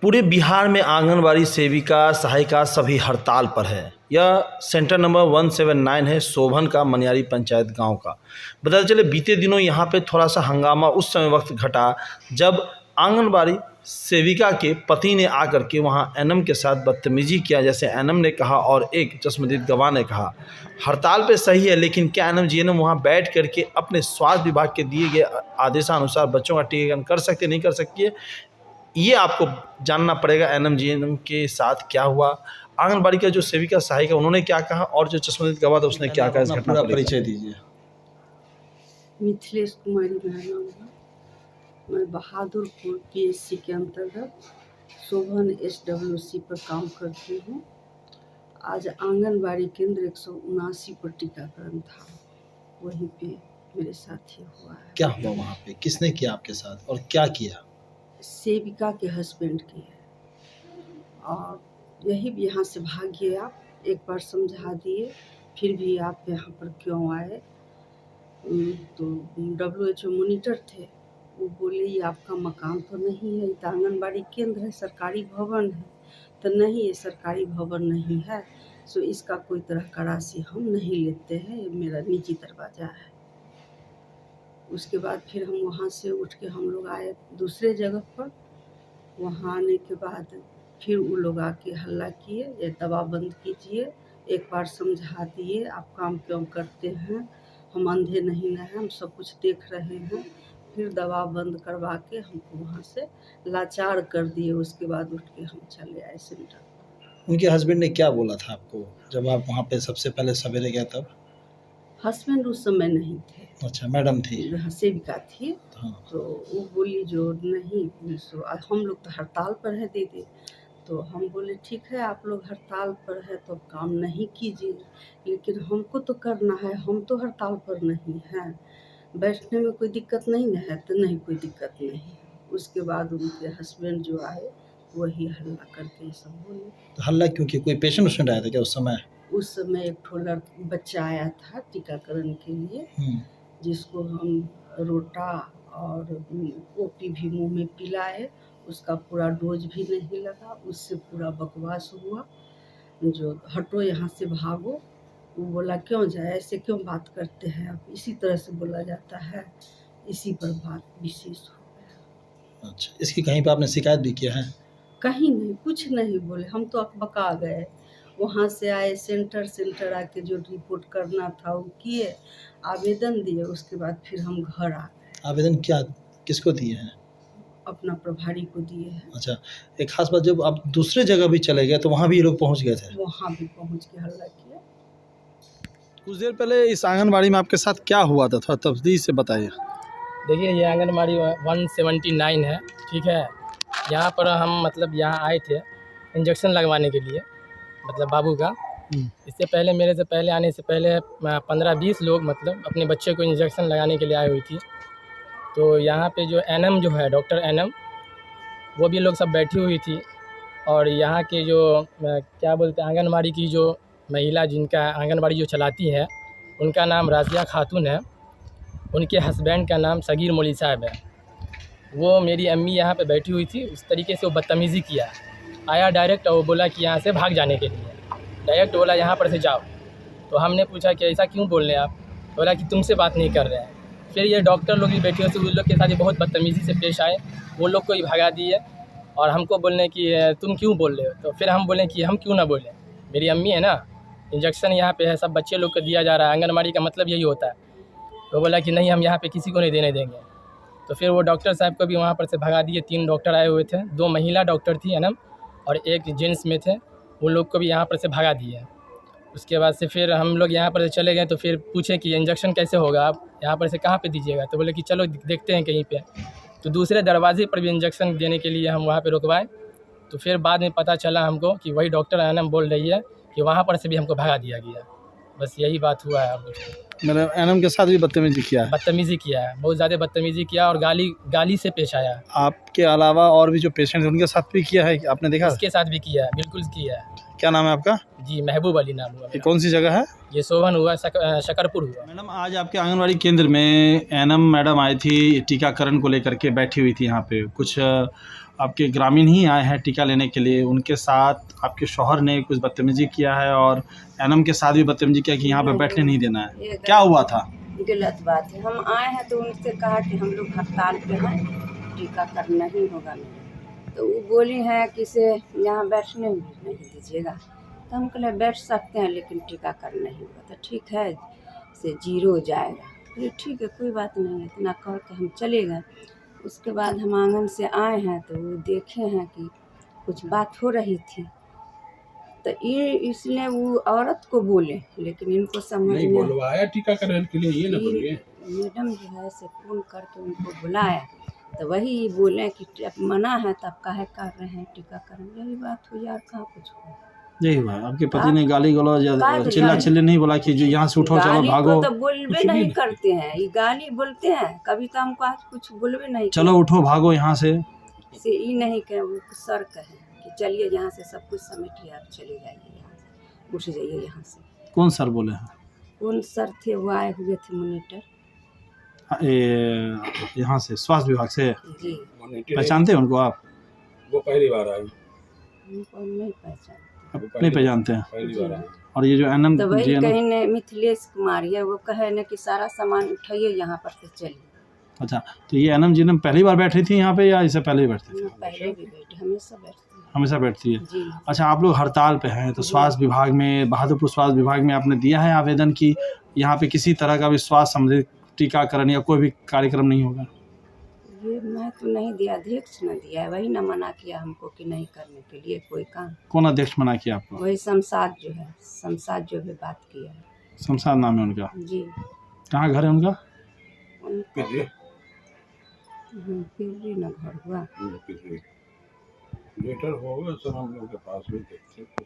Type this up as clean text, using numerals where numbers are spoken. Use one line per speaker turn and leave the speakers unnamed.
पूरे बिहार में आंगनबाड़ी सेविका सहायिका सभी हड़ताल पर है। यह सेंटर नंबर 179 है, शोभन का, मनियारी पंचायत गांव का। बताते चले बीते दिनों यहां पे थोड़ा सा हंगामा उस समय वक्त घटा जब आंगनबाड़ी सेविका के पति ने आकर के वहां एनएम के साथ बदतमीजी किया, जैसे एनएम ने कहा और एक चश्मदीद गवाह ने कहा। हड़ताल पे सही है, लेकिन क्या एनएम जीएनएम वहां बैठ करके अपने स्वास्थ्य विभाग के दिए गए आदेशानुसार बच्चों का टीकाकरण कर सकते नहीं कर सकती है, ये आपको जानना पड़ेगा। एनएम जीएनएम के साथ क्या हुआ, आंगनबाड़ी का जो सेविका सहायिका उन्होंने क्या कहा और जो चश्मदीद गवाह था उसने क्या कहा, इस घटना का परिचय दीजिए।
मिथिलेश कुमारी मेरा नाम है। मैं बहादुरपुर पीएससी के अंतर्गत शोभन SWC पर काम करती हूँ। आज आंगनबाड़ी केंद्र 179 पर टीकाकरण था, वहीं पे मेरे साथ ही हुआ है।
क्या हुआ वहाँ पे, किसने किया आपके साथ और क्या किया?
सेविका के हस्बैंड की है, और यही यहाँ से भागिए, आप एक बार समझा दिए, फिर भी आप यहाँ पर क्यों आए? तो WHO मॉनिटर थे, वो बोले ये आपका मकान तो नहीं है, ये तो आंगनबाड़ी केंद्र है, सरकारी भवन है। तो नहीं, ये सरकारी भवन नहीं है, सो इसका कोई तरह का राशि हम नहीं लेते हैं, ये मेरा निजी दरवाज़ा है। उसके बाद फिर हम वहाँ से उठ के हम लोग आए दूसरे जगह पर। वहाँ आने के बाद फिर वो लोग आके हल्ला किए, ये दवा बंद कीजिए, एक बार समझा दिए, आप काम क्यों करते हैं, हम अंधे नहीं हैं, हम सब कुछ देख रहे हैं। फिर दवा बंद करवा के हमको वहाँ से लाचार कर दिए। उसके बाद उठ के हम चले आए सेंटर।
उनके हस्बैंड ने क्या बोला था आपको जब आप वहाँ पे सबसे पहले सवेरे गए तब?
हस्बैंड उस समय नहीं थे।
अच्छा, मैडम थी,
सेविका थी।
हाँ।
तो वो बोली जो नहीं, सो हम लोग तो हड़ताल पर है दीदी। तो हम बोले ठीक है, आप लोग हड़ताल पर है तो काम नहीं कीजिए, लेकिन हमको तो करना है, हम तो हड़ताल पर नहीं हैं, बैठने में कोई दिक्कत नहीं ना है। तो नहीं, कोई दिक्कत नहीं। उसके बाद उनके हस्बैंड जो आए वही हल्ला करके सब बोले।
तो हल्ला क्यों किया? कोई पेशेंट उसमें आया था क्या उस समय?
उस समय एक ठोला बच्चा आया था टीकाकरण के लिए, जिसको हम रोटा और ओपी भी मुंह में पिलाए, उसका पूरा डोज भी नहीं लगा, उससे पूरा बकवास हुआ। जो हटो यहाँ से, भागो। वो बोला क्यों जाए, ऐसे क्यों बात करते हैं आप, इसी तरह से बोला जाता है। इसी पर बात विशेष हो गया।
अच्छा, इसकी कहीं पे आपने शिकायत भी किया है?
कहीं नहीं, कुछ नहीं बोले, हम तो अकबका गए। वहाँ से आए सेंटर आके जो रिपोर्ट करना था वो किए, आवेदन दिए, उसके बाद फिर हम घर आ गए।
आवेदन क्या किसको दिए हैं?
अपना प्रभारी को दिए हैं।
अच्छा, एक खास बात, जब आप दूसरे जगह भी चले गए तो वहाँ भी ये लोग पहुँच गए थे?
वहाँ भी पहुँच के हल्ला किया।
कुछ देर पहले इस आंगनबाड़ी में आपके साथ क्या हुआ था, थोड़ा तफसील से बताइए।
देखिए, ये आंगनबाड़ी 179 है, ठीक है। यहाँ पर हम मतलब यहाँ आए थे इंजेक्शन लगवाने के लिए, मतलब बाबू का। इससे पहले, मेरे से पहले आने से पहले 15-20 लोग मतलब अपने बच्चे को इंजेक्शन लगाने के लिए आई हुई थी। तो यहाँ पे जो एनएम जो है, डॉक्टर एनएम, वो भी लोग सब बैठी हुई थी। और यहाँ के जो क्या बोलते हैं, आंगनबाड़ी की जो महिला जिनका आंगनबाड़ी जो चलाती है, उनका नाम राजिया खातून है, उनके हस्बैंड का नाम सगीर मौली साहब है। वो मेरी अम्मी यहाँ पे बैठी हुई थी, उस तरीके से वो बदतमीज़ी किया। आया डायरेक्ट और वो बोला कि यहाँ से भाग जाने के लिए, डायरेक्ट बोला यहाँ पर से जाओ। तो हमने पूछा कि ऐसा क्यों बोल रहे हैं आप? बोला कि तुमसे बात नहीं कर रहे हैं। फिर ये डॉक्टर लोग भी बैठे हुए थे, उन लोग के साथ बहुत बदतमीज़ी से पेश आए, वो लोग को ही भगा दिए और हमको बोलने कि तुम क्यों बोल रहे हो? तो फिर हम बोले कि हम क्यों ना बोलें, मेरी अम्मी है ना, इंजेक्शन यहाँ पे है, सब बच्चे लोग को दिया जा रहा है, आंगनबाड़ी का मतलब यही होता है। तो बोला कि नहीं, हम यहाँ पे किसी को नहीं देने देंगे। तो फिर वो डॉक्टर साहब को भी वहाँ पर से भगा दिए। 3 डॉक्टर आए हुए थे, 2 महिला डॉक्टर थी एनएम और एक जेंट्स में थे, वो लोग को भी यहाँ पर से भगा दिए। उसके बाद से फिर हम लोग यहाँ पर से चले गए। तो फिर पूछे कि इंजेक्शन कैसे होगा, आप यहाँ पर से कहाँ पे दीजिएगा? तो बोले कि चलो देखते हैं कहीं पे। तो दूसरे दरवाजे पर भी इंजेक्शन देने के लिए हम वहाँ पे रुकवाए। तो फिर बाद में पता चला हमको कि वही डॉक्टर एनएम बोल रही है कि वहाँ पर से भी हमको भगा दिया गया। बस यही बात हुआ है।
मतलब एनएम के साथ भी बदतमीजी किया है?
बदतमीज़ी किया है, बहुत ज़्यादा बदतमीज़ी किया और गाली से पेश आया।
आपके अलावा और भी जो पेशेंट हैं उनके साथ भी किया है, आपने देखा?
इसके साथ भी किया है, बिल्कुल किया है।
क्या नाम है आपका?
जी, महबूब अली नाम हुआ।
ये कौन सी जगह है?
ये शोभन हुआ, शकरपुर हुआ।
मैडम, आज आपके आंगनबाड़ी केंद्र में एनएम मैडम आई थी, टीकाकरण को लेकर के बैठी हुई थी यहाँ पे। कुछ आपके ग्रामीण ही आए हैं टीका लेने के लिए, उनके साथ आपके शौहर ने कुछ बदतमीजी किया है और एनम के साथ भी बदतमीजी किया कि यहाँ पे बैठने नहीं देना है, क्या हुआ था?
गलत बात है। हम आए हैं तो उनसे कहा कि हम लोग हड़ताल पे हैं, टीका करना ही होगा मेरे। तो वो बोली हैं कि से यहाँ बैठने नहीं दीजिएगा। तो हम कहे बैठ सकते हैं लेकिन टीकाकरण नहीं होगा। तो ठीक है, से 0 जाएगा। बोले ठीक है, कोई बात नहीं है। इतना कह के हम चले गए। उसके बाद हम आंगन से आए हैं तो वो देखे हैं कि कुछ बात हो रही थी। तो ये इसलिए वो औरत को बोले, लेकिन इनको समझ
नहीं
में
बुलवाया टीकाकरण के लिए, ये ना बोलिए।
मैडम जो है से फ़ोन करके उनको बुलाया तो वही बोले कि जब मना है तब काहे कर रहे हैं टीकाकरण। यही बात हुई, यार कहाँ कुछ हुआ।
यही हुआ, आपके पति ने गाली गलौज
गाली-
चिल्ला चिल्ली नहीं बोला कि जो यहाँ से उठो चलो
गाली
भागो,
को तो बोलबे नहीं करते हैं, ये गाली बोलते हैं। कभी तो हमको आज कुछ बोलबे नहीं
चलो उठो भागो यहाँ से?
से ये नहीं कहे, वो सर कहे कि चलिए यहाँ से सब कुछ समेटिए, आप चले जाइए यहाँ से, उठ जाइए यहाँ से।
कौन सर बोले हैं?
कौन सर थे, वो आए हुए थे मॉनिटर
यहाँ से स्वास्थ्य विभाग से?
जी।
पहचानते हैं उनको आप?
वो पहली बार आए,
उनको नहीं पहचान।
नहीं पहचानते हैं।
पहली बार आए।
और ये जो एनम
तो वही कहीं ने मिथिलेश कुमार है, वो कहे न कि सारा सामान उठाइए यहाँ पर से चलिए।
अच्छा, तो ये एनम जी ने पहली बार बैठी थी यहाँ पे या इससे पहले ही बैठती थी?
मैं पहले भी बैठी, हमेशा बैठती हूँ।
हमेशा बैठती है।
जी।
अच्छा, आप लोग हड़ताल पे हैं तो स्वास्थ्य विभाग में, बहादुरपुर स्वास्थ्य विभाग में आपने दिया है आवेदन कि यहाँ पे किसी तरह का भी स्वास्थ्य संबंधित टीकाकरण या कोई भी कार्यक्रम नहीं होगा?
ये मैं तो नहीं दिया, अध्यक्ष ने दिया है, वही न मना किया हमको कि नहीं करने के लिए कोई काम।
कौन अध्यक्ष मना किया आपको?
वही शमशाद जो है, शमशाद जो भी बात किया है।
शमशाद नाम है उनका?
जी।
कहाँ घर है उनका?
पिछले
फिर भी न घर हुआ।
लेटर होगा सर हम लोग के पास भी देखते